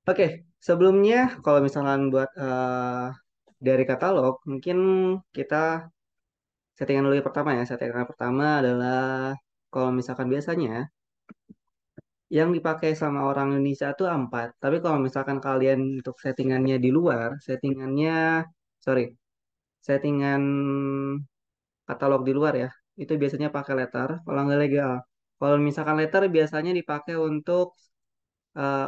Oke, sebelumnya kalau misalkan buat dari katalog, mungkin kita settingan dulu yang pertama ya. Settingan pertama adalah kalau misalkan biasanya yang dipakai sama orang Indonesia itu A4. Tapi kalau misalkan kalian untuk settingannya di luar, sorry, settingan katalog di luar ya, itu biasanya pakai letter, kalau nggak legal. Kalau misalkan letter biasanya dipakai untuk eh,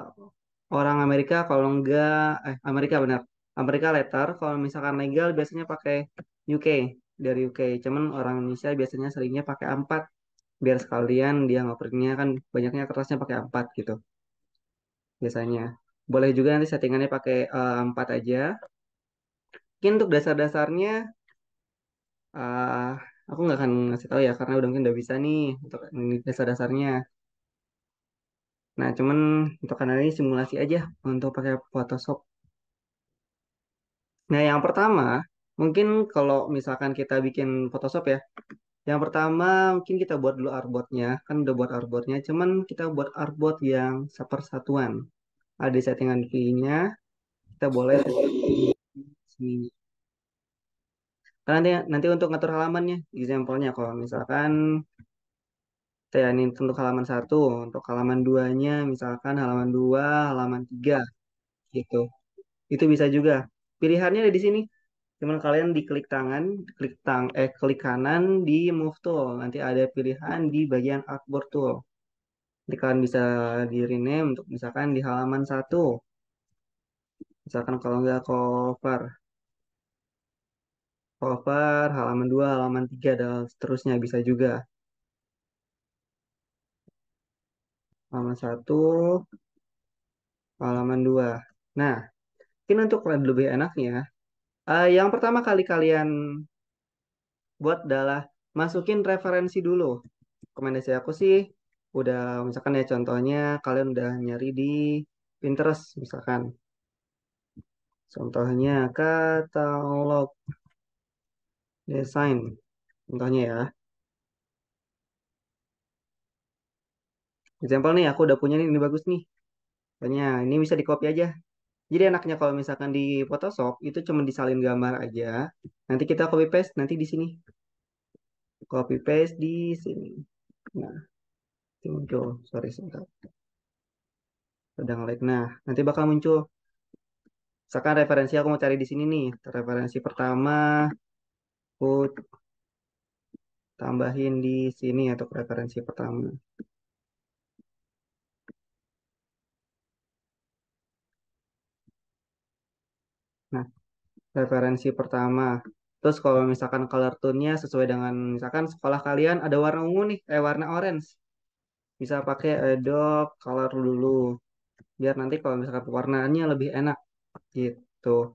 orang Amerika, kalau nggak, Amerika benar. Amerika letter, kalau misalkan legal biasanya pakai UK, dari UK. Cuman orang Indonesia biasanya seringnya pakai A4, biar sekalian dia ngopernya kan banyaknya kertasnya pakai A4 gitu biasanya. Boleh juga nanti settingannya pakai A4 aja. Mungkin untuk dasar-dasarnya, eh aku nggak akan ngasih tahu ya, karena udah mungkin udah bisa nih untuk ini dasar-dasarnya. Nah, cuman untuk kanal ini simulasi aja untuk pakai Photoshop. Nah, yang pertama, mungkin kalau misalkan kita bikin Photoshop ya, yang pertama mungkin kita buat dulu artboardnya, kan udah buat artboardnya, cuman kita buat artboard yang sepersatuan. Ada settingan key-nya, kita boleh setting sini. Karena nanti untuk ngatur halamannya, example-nya kalau misalkan saya ini untuk halaman satu, untuk halaman duanya, misalkan halaman dua, halaman tiga, gitu. Itu bisa juga. Pilihannya ada di sini. Cuman kalian diklik tangan, klik kanan di move tool. Nanti ada pilihan di bagian artboard tool. Nanti kalian bisa di rename untuk misalkan di halaman satu. Misalkan kalau nggak cover halaman dua, halaman tiga dan seterusnya bisa juga. Halaman satu, halaman dua. Nah, mungkin untuk lebih enaknya, yang pertama kali kalian buat adalah masukin referensi dulu. Rekomendasi aku sih udah misalkan ya contohnya kalian udah nyari di Pinterest misalkan. Contohnya katalog desain. Contohnya ya. Example nih aku udah punya nih ini bagus nih. Contohnya ini bisa di copy aja. Jadi enaknya kalau misalkan di Photoshop itu cuma disalin gambar aja. Nanti kita copy paste nanti di sini. Copy paste di sini. Nah, ini muncul. Sorry sebentar. Sedang like. Nah, nanti bakal muncul. Misalkan referensi aku mau cari di sini nih. Referensi pertama aku tambahin di sini untuk referensi pertama. Nah, referensi pertama. Terus kalau misalkan color tone-nya sesuai dengan misalkan sekolah kalian ada warna ungu nih, warna orange. Bisa pakai Adobe Color dulu. Biar nanti kalau misalkan warnanya lebih enak gitu.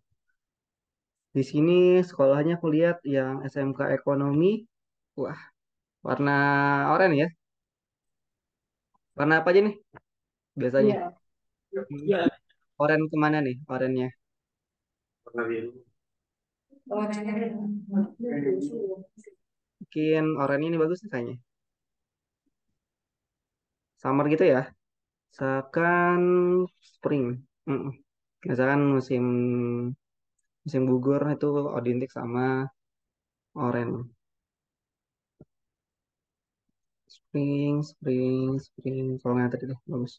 Di sini sekolahnya aku lihat yang SMK Ekonomi. Wah, warna oranye ya. Warna apa aja nih biasanya? Iya. Hmm, Oranye kemana nih orannya? Mungkin oranye ini bagus nih kayaknya. Summer gitu ya. Misalkan spring. Mm-mm. Misalkan musim musim gugur itu identik sama oranye. Spring. Kalau nggak tadi deh, bagus.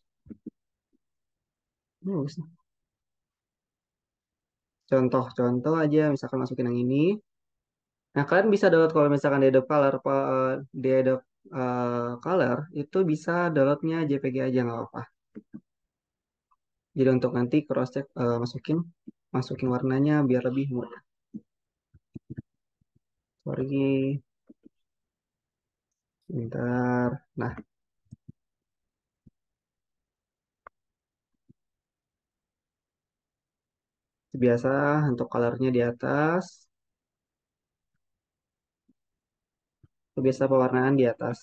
Ini bagus nih. Contoh aja, misalkan masukin yang ini. Nah, kalian bisa download kalau misalkan di Adobe Color, di Adobe Color, itu bisa downloadnya JPG aja nggak apa-apa. Jadi untuk nanti cross check masukin warnanya biar lebih mudah. Sorry, sebentar. Nah, biasa untuk colornya di atas, itu biasa pewarnaan di atas.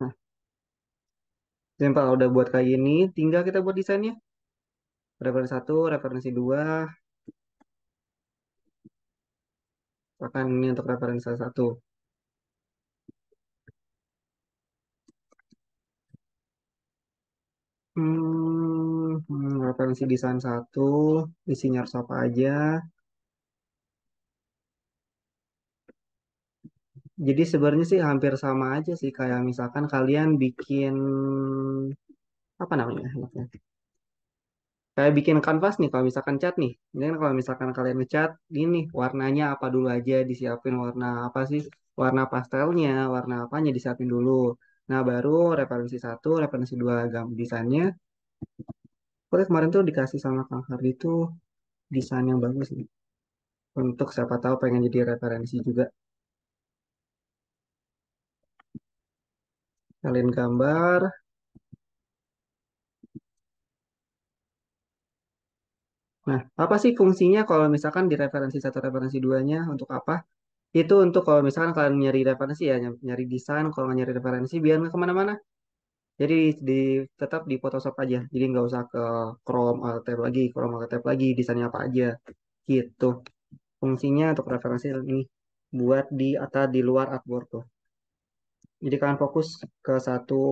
Nah, simpel udah buat kayak gini, tinggal kita buat desainnya. Referensi satu, referensi dua. Misalkan ini untuk referensi salah satu. Referensi desain satu, isinya harus apa aja. Jadi sebenarnya sih hampir sama aja sih kayak misalkan kalian bikin apa namanya? Kayak bikin kanvas nih, kalau misalkan cat nih. Ini kan kalau misalkan kalian ngecat, gini, warnanya apa dulu aja, disiapin warna apa sih? Warna pastelnya, warna apanya disiapin dulu. Nah, baru referensi satu, referensi dua desainnya. Pokoknya kemarin tuh dikasih sama Kang Hardi tuh desain yang bagus nih. Untuk siapa tahu pengen jadi referensi juga. Kalian gambar. Nah, apa sih fungsinya kalau misalkan di referensi satu, referensi duanya untuk apa? Itu untuk kalau misalkan kalian nyari referensi ya, nyari desain, kalau nggak nyari referensi biar nggak kemana-mana. Jadi tetap di Photoshop aja. Jadi nggak usah ke Chrome Alt Tab lagi, Chrome Alt Tab lagi, desainnya apa aja. Gitu. Fungsinya untuk referensi ini buat di atau di luar artboard tuh. Jadi kalian fokus ke satu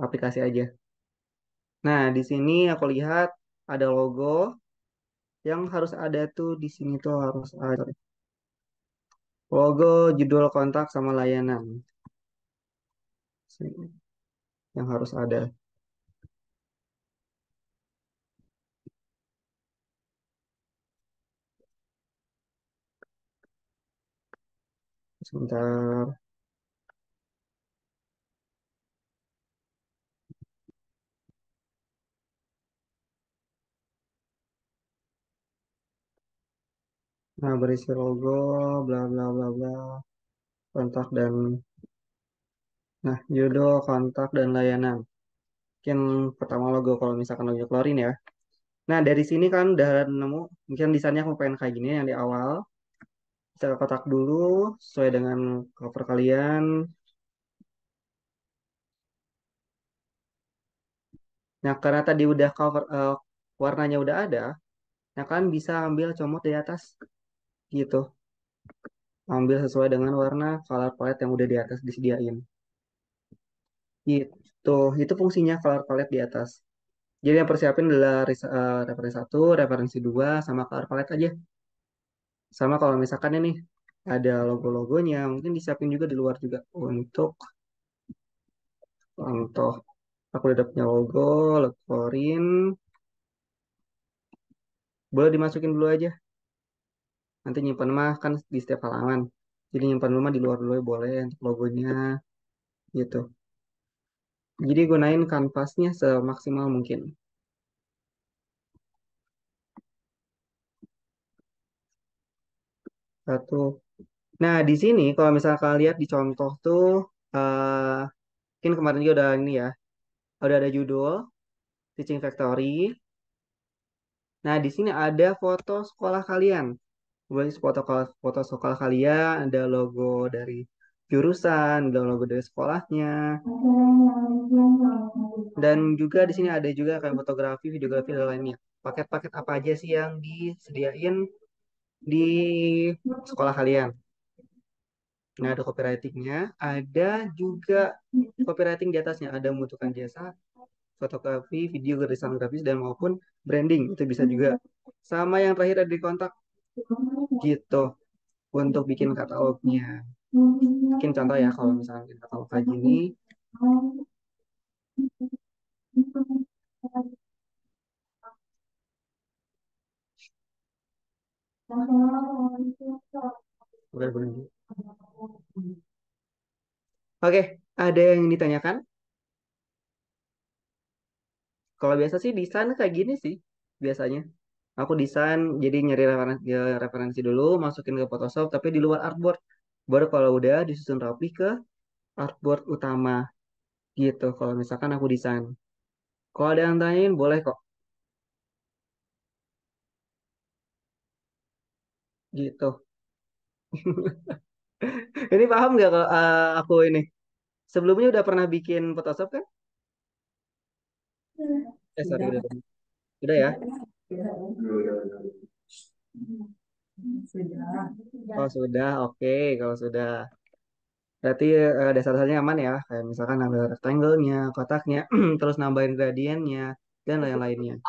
aplikasi aja. Nah, di sini aku lihat ada logo yang harus ada tuh di sini tuh harus ada logo, judul kontak sama layanan. Sini, yang harus ada. Sebentar. Nah, berisi logo, bla bla bla bla, kontak dan nah, judul, kontak dan layanan. Mungkin pertama logo kalau misalkan logo Klorin ya. Nah, dari sini kan udah nemu, mungkin desainnya aku pengen kayak gini yang di awal. Bisa ke kotak dulu sesuai dengan cover kalian. Nah, karena tadi udah cover warnanya udah ada, nah kan bisa ambil comot di atas gitu. Ambil sesuai dengan warna color palette yang udah di atas disediain. Gitu. Itu fungsinya color palette di atas. Jadi yang persiapin adalah referensi satu, referensi dua, sama color palette aja. Sama kalau misalkan ini ada logo-logonya, mungkin disiapin juga di luar juga untuk contoh. Aku udah punya logo, lekorin, boleh dimasukin dulu aja. Nanti nyimpan mah kan di setiap halaman. Jadi nyimpan dulu mah di luar dulu ya boleh untuk logonya gitu. Jadi gunain kanvasnya semaksimal mungkin. Satu. Nah, di sini kalau misalnya kalian lihat di contoh tuh, eh mungkin kemarin juga udah ini ya, udah ada judul, Teaching Factory. Nah, di sini ada foto sekolah kalian. Boleh foto sekolah kalian, ada logo dari jurusan, ada logo dari sekolahnya. Dan juga di sini ada juga kayak fotografi, videografi dan lainnya. Paket-paket apa aja sih yang disediain di sekolah kalian? Nah, ada copywritingnya, ada juga copywriting di atasnya. Ada membutuhkan jasa, fotografi, video, desain grafis, dan maupun branding. Itu bisa juga. Sama yang terakhir ada di kontak gitu untuk bikin katalognya. Mungkin contoh ya kalau misalnya bikin katalog kayak gini. Oke, boleh. Oke, ada yang ditanyakan? Kalau biasa sih desain kayak gini sih biasanya. Aku desain jadi nyari referensi dulu, masukin ke Photoshop, tapi di luar artboard. Baru kalau udah disusun rapi ke artboard utama gitu. Kalau misalkan aku desain. Kalau ada yang tanyain boleh kok gitu. Ini paham nggak kalau aku ini? Sebelumnya udah pernah bikin Photoshop kan? Sorry udah. Udah ya. Oh sudah, oke. Kalau sudah, berarti dasar-dasarnya aman ya. Kayak misalkan nambah rectangle-nya, kotaknya, terus nambahin gradiennya, dan lain-lainnya.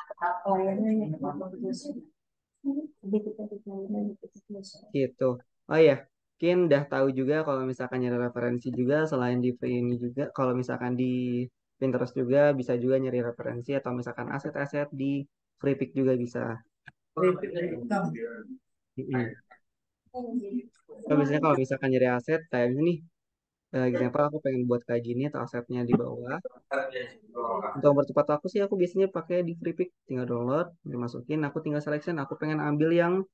Gitu. Oh iya, mungkin udah tahu juga kalau misalkan nyari referensi juga selain di free ini juga, kalau misalkan di Pinterest juga bisa juga nyari referensi atau misalkan aset-aset di free pick juga bisa. Mm-mm. Kalau misalnya kalau misalkan nyari aset kayak ini, example aku pengen buat kayak gini atau asetnya di bawah. Untuk mempercepat aku sih aku biasanya pakai di free pick, tinggal download, dimasukin, aku tinggal selection, aku pengen ambil yang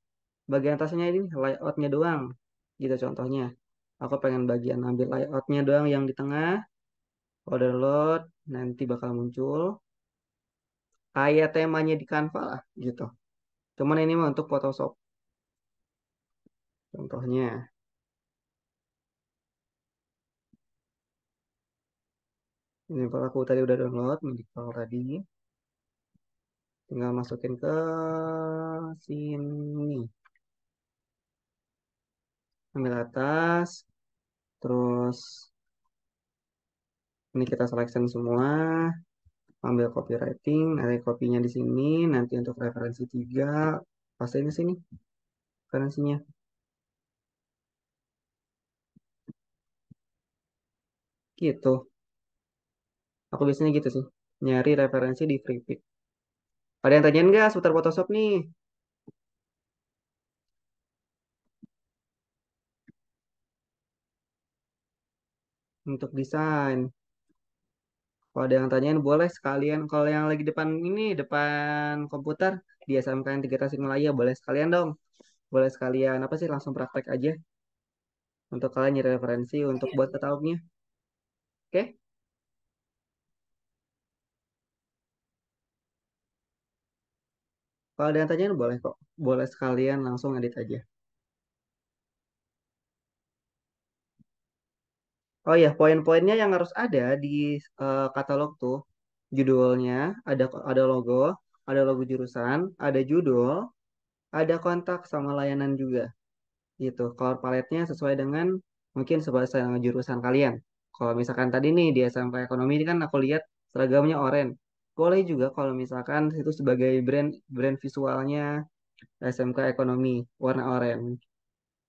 bagian atasnya ini layoutnya doang, gitu contohnya. Aku pengen bagian ambil layoutnya doang yang di tengah. Kalau download nanti bakal muncul kayak temanya di Canva lah gitu. Cuman ini mah untuk Photoshop contohnya. Ini kalau aku tadi udah download Medical tadi, tinggal masukin ke sini, ambil atas, terus ini kita selection semua, ambil copywriting, nanti kopinya di sini, nanti untuk referensi tiga, pastein di sini referensinya. Gitu. Aku biasanya gitu sih. Nyari referensi di free pick. Ada yang tanyain nggak seputar Photoshop nih? Untuk desain. Kalau ada yang tanyain boleh sekalian. Kalau yang lagi depan ini, depan komputer, di SMKN 3 Tasikmalaya, boleh sekalian dong. Boleh sekalian, apa sih, langsung praktek aja. Untuk kalian nyari referensi untuk buat katalognya. Oke? Kalau ada yang tanyain boleh kok. Boleh sekalian langsung edit aja. Oh ya, poin-poinnya yang harus ada di katalog tuh, judulnya, ada logo, ada logo jurusan, ada judul, ada kontak sama layanan juga. Gitu. Color palette-nya sesuai dengan mungkin sesuai dengan jurusan kalian. Kalau misalkan tadi nih di SMK Ekonomi ini kan aku lihat seragamnya oranye. Boleh juga kalau misalkan itu sebagai brand brand visualnya SMK Ekonomi warna oranye,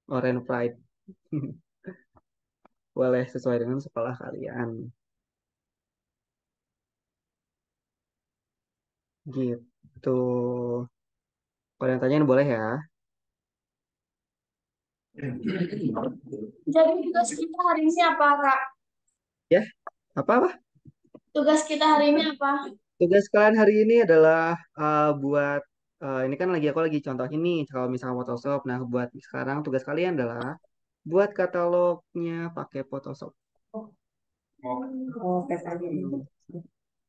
Orange Pride. Boleh sesuai dengan sekolah kalian. Gitu. Kalau yang tanyain boleh ya. Jadi tugas kita hari ini apa, Kak? Ya, apa-apa? Tugas kita hari ini apa? Tugas kalian hari ini adalah buat ini kan lagi aku lagi contoh ini kalau misalnya Photoshop. Nah, buat sekarang tugas kalian adalah buat katalognya pakai Photoshop. Oh, petanya. Hmm.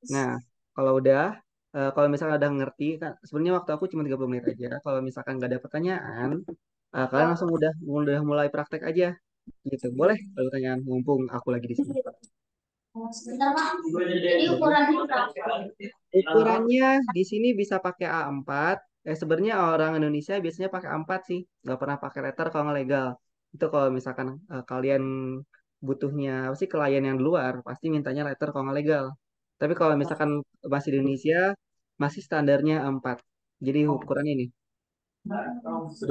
Nah, kalau udah kalau misalnya udah ngerti kan sebenarnya waktu aku cuma 30 menit aja. Kalau misalkan nggak ada pertanyaan, kalian langsung udah mulai praktek aja gitu. Boleh kalau pertanyaan mumpung aku lagi di sini. Oh, sebentar, Pak. Ini Boleh. ukurannya berapa? Ukurannya di sini bisa pakai A4. Sebenarnya orang Indonesia biasanya pakai A4 sih, nggak pernah pakai letter kalau nggak legal. Itu kalau misalkan kalian butuhnya apa sih klien yang di luar, pasti mintanya letter kalau nggak legal. Tapi kalau misalkan masih di Indonesia, masih standarnya A4. Jadi ukuran ini dua ratus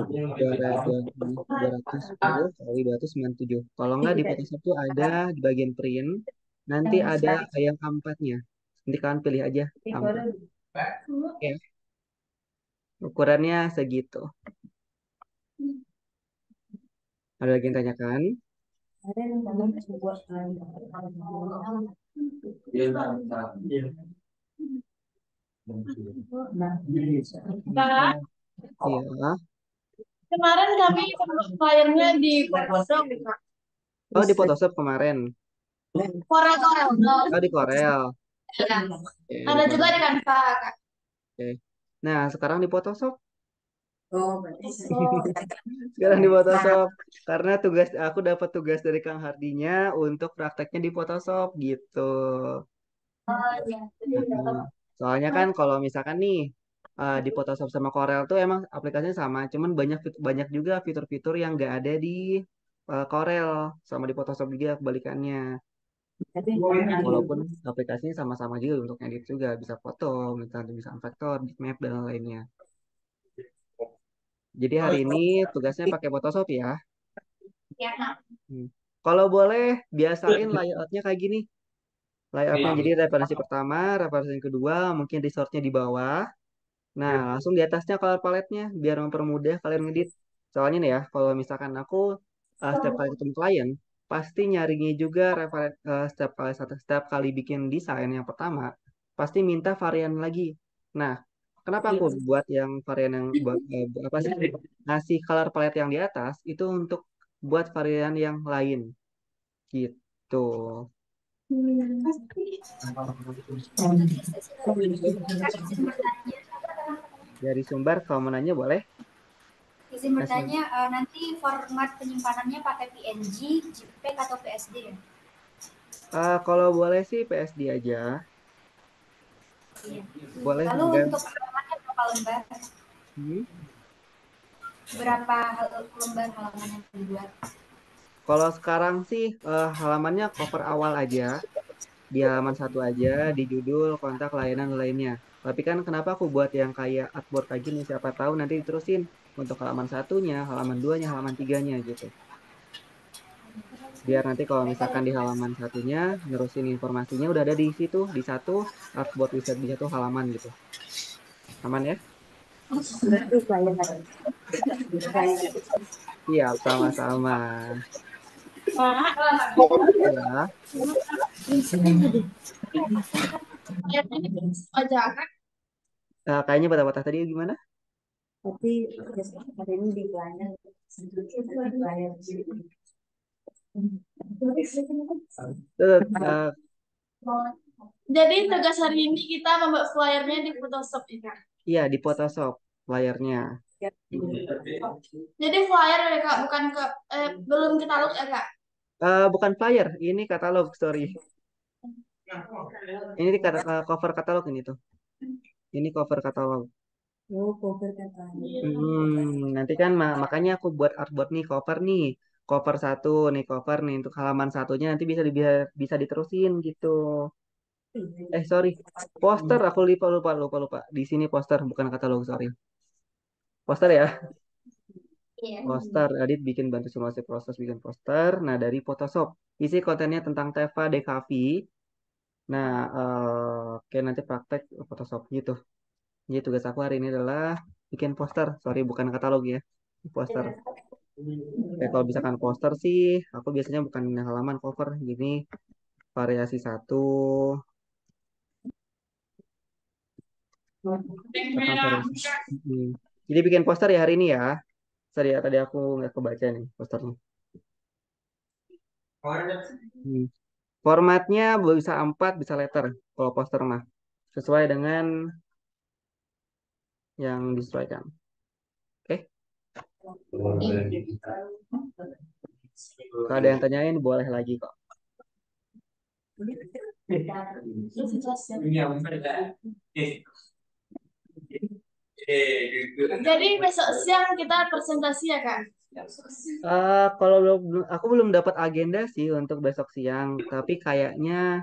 sepuluh kali 297. Kalau nggak di Photoshop tuh ada di bagian print, nanti ada yang A4-nya. Nanti kalian pilih aja A4. Oke. Ukurannya segitu. Ada lagi yang tanyakan? Ada yang ngomong buat Kak, Iya. kemarin kami kliennya di Photoshop, Kak. Oh, di Photoshop kemarin. Corel Corel. Oh, di Corel. Oke, di Ada juga Corel. di Canva, Kak. Oke. Nah, sekarang di Photoshop. Oh, berarti saya. Sekarang di Photoshop. Karena aku dapat tugas dari Kang Hardinya untuk prakteknya di Photoshop gitu. Oh, iya. Nah, soalnya kan kalau misalkan nih, di Photoshop sama Corel tuh emang aplikasinya sama, cuman banyak juga fitur-fitur yang nggak ada di Corel sama di Photoshop juga kebalikannya. Walaupun aplikasinya sama-sama juga untuk edit juga, bisa foto, bisa vektor, bitmap dan lainnya. Jadi hari ini tugasnya pakai Photoshop ya. Hmm. Kalau boleh biasain layoutnya kayak gini. Layoutnya jadi referensi pertama, referensi kedua, mungkin resource-nya di bawah. Nah, langsung di atasnya color palette-nya biar mempermudah kalian ngedit. Soalnya nih ya, kalau misalkan aku setiap kali ketemu klien, pasti nyarinya juga setiap kali bikin desain yang pertama, pasti minta varian lagi. Nah, kenapa aku buat yang varian yang apa sih ngasih color palette yang di atas itu untuk buat varian yang lain gitu. Dari sumber kalau mau nanya boleh. Izin Kasih. bertanya, nanti format penyimpanannya pakai PNG, JPEG atau PSD ya? Kalau boleh sih PSD aja. Iya. Boleh Lalu enggak? untuk halamannya berapa lembar? Hmm. Berapa lembar halaman yang dibuat? Kalau sekarang sih halamannya cover awal aja, di halaman satu aja, di judul, kontak, layanan lainnya. Tapi kan kenapa aku buat yang kayak artboard kayak gini? Siapa tahu nanti diterusin untuk halaman satunya, halaman duanya, halaman tiganya gitu. Biar nanti kalau misalkan di halaman satunya nerusin informasinya udah ada di situ, di satu artboard bisa di satu halaman gitu. Aman ya? Berarti klien lagi. Siap, sama-sama. Ya, kayaknya batas-batas tadi gimana? Tapi hari ini di klien. Terus, Jadi tugas hari ini kita membuat flyernya di Photoshop ya, Kak. iya di Photoshop layarnya. Jadi flyer ya Kak, bukan ke belum katalog ya Kak. Bukan flyer, ini katalog, sorry. Ini di cover katalog ini tuh. Ini cover katalog. Oh, cover katanya. Nanti kan makanya aku buat artboard nih cover nih. Cover satu nih cover nih untuk halaman satunya nanti bisa diterusin gitu. Sorry. Poster aku lupa. Di sini poster bukan katalog, sorry. Poster ya. Iya. Poster, edit bikin bantu simulasi proses bikin poster. Nah, dari Photoshop. Isi kontennya tentang Teva Dekavi. Nah, oke nanti praktek Photoshop gitu. Jadi tugas aku hari ini adalah bikin poster. Sorry, bukan katalog ya. Poster. Kalau misalkan poster sih, aku biasanya bukan halaman cover. Gini, variasi satu. Akan variasi. Hmm. Jadi bikin poster ya hari ini ya. Sorry ya, tadi aku nggak kebaca nih posternya. Hmm. Formatnya bisa 4, bisa letter. Kalau poster mah. Sesuai dengan yang disesuaikan. Oke? Kalau ada yang tanyain, boleh lagi kok. Jadi besok siang kita presentasi ya Kak. Kalau aku belum dapat agenda sih untuk besok siang, tapi kayaknya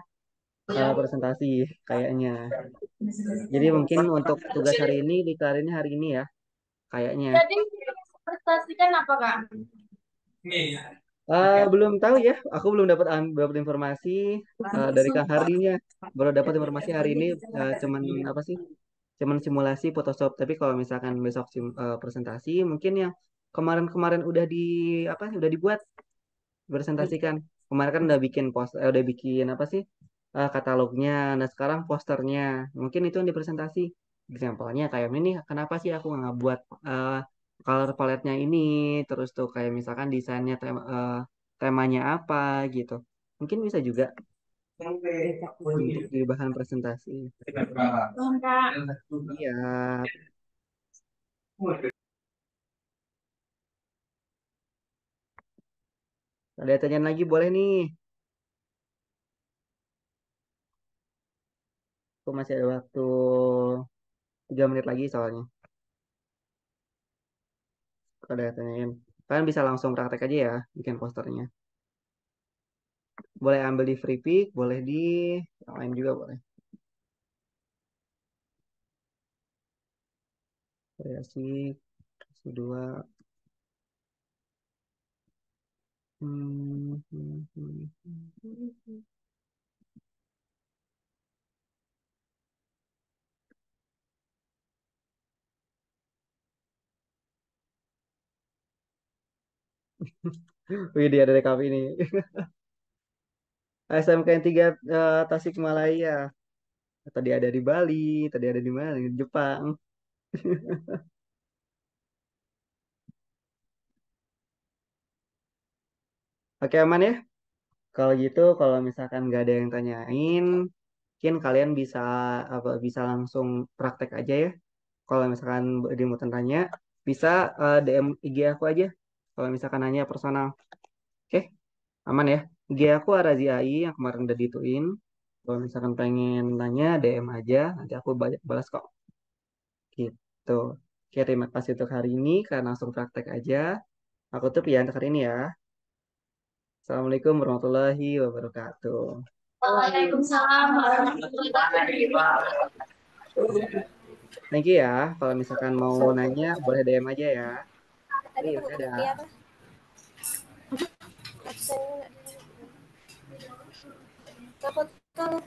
presentasi kayaknya. Jadi mungkin untuk tugas hari ini dikelarinnya hari ini ya, kayaknya. Jadi presentasikan apa Kak? Belum tahu ya, aku belum dapat informasi dari Kang Hardinya. Baru dapat informasi hari ini cuman apa sih? Cuman simulasi Photoshop. Tapi kalau misalkan besok presentasi, mungkin yang kemarin-kemarin udah dibuat presentasikan. Kemarin kan udah bikin apa sih katalognya. Nah sekarang posternya, mungkin itu yang dipresentasi. Example-nya kayak ini, kenapa sih aku nggak buat color palette-nya ini, terus tuh kayak misalkan desainnya temanya apa gitu. Mungkin bisa juga untuk di bahan presentasi. Paham Kak. Iya, ada tanya lagi boleh nih. Aku masih ada waktu 3 menit lagi soalnya. Kalau udah tanyain. Kalian bisa langsung praktek aja ya, bikin posternya. Boleh ambil di free pick, boleh di yang lain juga boleh. Variasi, kasih dua. Hmm, hmm, hmm, hmm. Wih, dia ada DKV ini. SMK yang 3 Tasikmalaya. Tadi ada di Bali, tadi ada di mana? Di Jepang. Oke, aman ya? Kalau gitu, kalau misalkan nggak ada yang tanyain, mungkin kalian bisa bisa langsung praktek aja ya. Kalau misalkan dia mau tanya, bisa DM IG aku aja. Kalau misalkan nanya personal. Oke, aman ya? IG aku Arazi AI yang kemarin udah dituin. Kalau misalkan pengen nanya, DM aja. Nanti aku balas kok. Gitu. Oke, terima kasih untuk hari ini. Karena langsung praktek aja. Aku tuh ya untuk hari ini ya. Assalamualaikum warahmatullahi wabarakatuh. Waalaikumsalam warahmatullahi wabarakatuh. Thank you ya. Kalau misalkan mau nanya, boleh DM aja ya. Tadi Iya, tunggu dadah. apa? Absen. Takut kalau